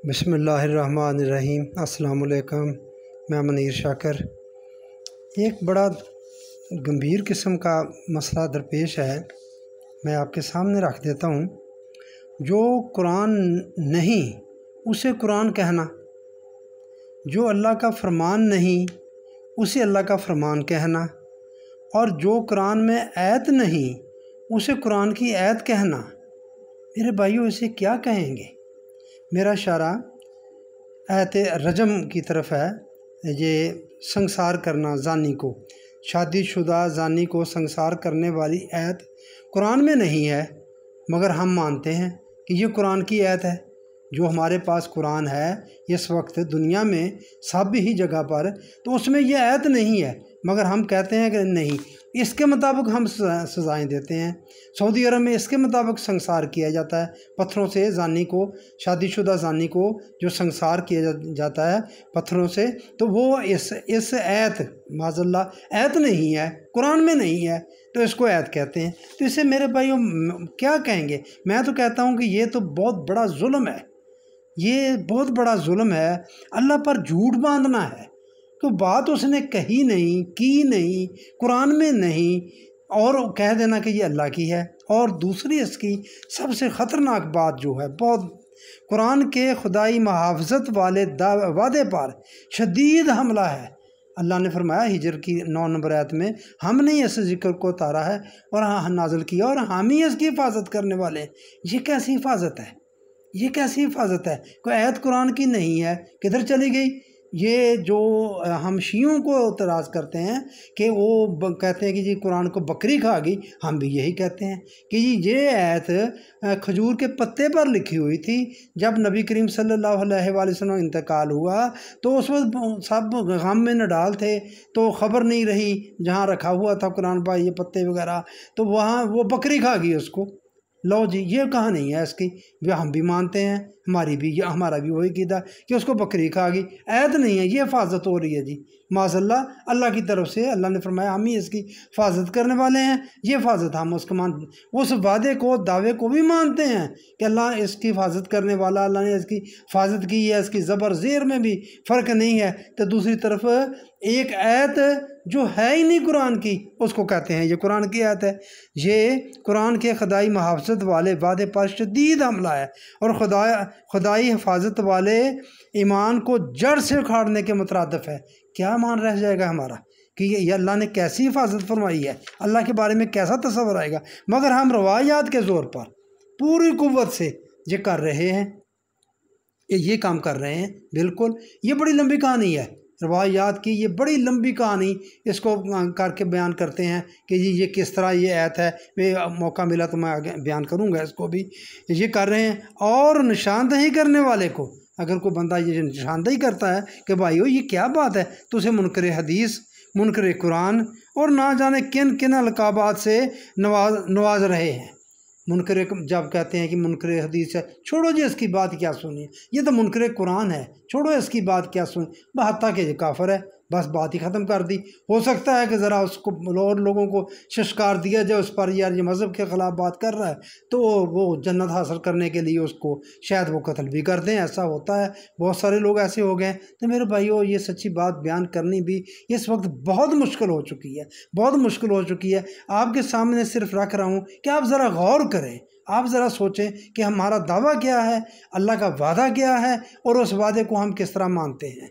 بسم اللہ الرحمن الرحیم۔ السلام علیکم، میں منیر شاکر۔ ایک بڑا گمبھیر قسم کا مسئلہ درپیش ہے، میں آپ کے سامنے رکھ دیتا ہوں۔ جو قرآن نہیں اسے قرآن کہنا، جو اللہ کا فرمان نہیں اسے اللہ کا فرمان کہنا، اور جو قرآن میں آیت نہیں اسے قرآن کی آیت کہنا، میرے بھائیو اسے کیا کہیں گے؟ میرا اشارہ آیت رجم کی طرف ہے۔ یہ سنگسار کرنا زانی کو، شادی شدہ زانی کو سنگسار کرنے والی آیت قرآن میں نہیں ہے، مگر ہم مانتے ہیں کہ یہ قرآن کی آیت ہے۔ جو ہمارے پاس قرآن ہے اس وقت دنیا میں سب ہی جگہ پر، تو اس میں یہ آیت نہیں ہے، مگر ہم کہتے ہیں کہ نہیں، اس کے مطابق ہم سزائیں دیتے ہیں۔ سعودی عرب میں اس کے مطابق سنگسار کیا جاتا ہے، پتھروں سے زانی کو، شادی شدہ زانی کو جو سنگسار کیا جاتا ہے پتھروں سے، تو وہ اس آیت معاذ اللہ آیت نہیں ہے، قرآن میں نہیں ہے، تو اس کو آیت کہتے ہیں۔ تو اسے میرے بھائیوں کیا کہیں گے؟ میں تو کہتا ہوں کہ یہ تو بہت بڑا ظلم ہے، یہ بہت بڑا ظلم ہے، اللہ پر جھوٹ باندھنا ہے کہ بات اس نے کہی نہیں، کی نہیں، قرآن میں نہیں، اور کہہ دینا کہ یہ اللہ کی ہے۔ اور دوسری اس کی سب سے خطرناک بات جو ہے، بہت قرآن کے خدائی محافظت والے وعدے پر شدید حملہ ہے۔ اللہ نے فرمایا ہجر کی 9 نمبر آیت میں، ہم نے اس ذکر کو اتارا ہے اور نازل کیا، اور ہم ہی اس کی حفاظت کرنے والے ہیں۔ یہ کیسی حفاظت ہے؟ یہ کیسی حفاظت ہے؟ کوئی آیت قرآن کی نہیں ہے، کدھر چلی گئی؟ یہ جو ہم شیعوں کو اعتراض کرتے ہیں کہ وہ کہتے ہیں کہ جی قرآن کو بکری کھا گئی، ہم بھی یہی کہتے ہیں کہ جی یہ آیت کھجور کے پتے پر لکھی ہوئی تھی۔ جب نبی کریم صلی اللہ علیہ وآلہ وسلم انتقال ہوا تو اس وقت سب غم میں نڈال تھے، تو خبر نہیں رہی جہاں رکھا ہوا تھا قرآن پاک یہ پتے وغیرہ، تو وہاں وہ بکری کھا گئی اس کو۔ لو جی، یہ کہاں نہیں ہے اس کی، جو ہم بھی مانتے ہیں، ہمارا بھی وہی عقیدہ کہ اس کو بکری کھا گئی، آیت نہیں ہے، یہ حفاظت ہو رہی ہے جی معاذ اللہ کی طرف سے۔ اللہ نے فرمایا ہم ہی اس کی حفاظت کرنے والے ہیں، یہ حفاظت ہم اس کو اس وعدے کو، دعوے کو بھی مانتے ہیں کہ اللہ اس کی حفاظت کرنے والا، اللہ نے اس کی حفاظت کی ہے، اس کی زبر زیر میں بھی فرق نہیں ہے۔ تو دوسری طرف ایک آیت جو ہے ہی نہیں قرآن کی، اس کو کہتے ہیں یہ قرآن کی آیت ہے۔ یہ قرآن کے خدائی محافظت والے وعدے پر شدید حملہ ہے، اور خدائی حفاظت والے ایمان کو جڑ سے اکھاڑنے کے مترادف ہے۔ کیا مان رہ جائے گا ہمارا کہ یہ اللہ نے کیسی حفاظت فرمائی ہے، اللہ کے بارے میں کیسا تصور آئے گا؟ مگر ہم روایات کے زور پر پوری قوت سے یہ کر رہے ہیں، یہ کام کر رہے ہیں۔ بالکل، یہ بڑی لمبی کہانی ہے، روایات کی یہ بڑی لمبی کہانی اس کو کر کے بیان کرتے ہیں کہ جی یہ کس طرح یہ آیت ہے۔ میں موقع ملا تو میں آگے بیان کروں گا اس کو بھی۔ یہ کر رہے ہیں، اور نشاندہی کرنے والے کو، اگر کوئی بندہ یہ نشاندہی کرتا ہے کہ بھائیو یہ کیا بات ہے، تو اسے منکر حدیث، منکر قرآن اور نہ جانے کن کن القابات سے نواز رہے ہیں۔ منکر جب کہتے ہیں کہ منکر حدیث ہے، چھوڑو جی اس کی بات کیا سنی، یہ تو منکر قرآن ہے، چھوڑو اس کی بات کیا سنی، بہتا کہ یہ کافر ہے، بس بات ہی ختم کر دی۔ ہو سکتا ہے کہ ذرا اس کو اور لوگوں کو ششکار دیا جائے اس پر، یار یہ مذہب کے خلاف بات کر رہا ہے، تو وہ جنت حاصل کرنے کے لیے اس کو شاید وہ قتل بھی کر دیں، ایسا ہوتا ہے، بہت سارے لوگ ایسے ہو گئے۔ تو میرے بھائیو یہ سچی بات بیان کرنی بھی اس وقت بہت مشکل ہو چکی ہے، بہت مشکل ہو چکی ہے۔ آپ کے سامنے صرف رکھ رہا ہوں کہ آپ ذرا غور کریں، آپ ذرا سوچیں کہ ہمارا دعویٰ کیا ہے، اللہ کا وعدہ کیا ہے، اور اس وعدے کو ہم کس طرح مانتے ہیں۔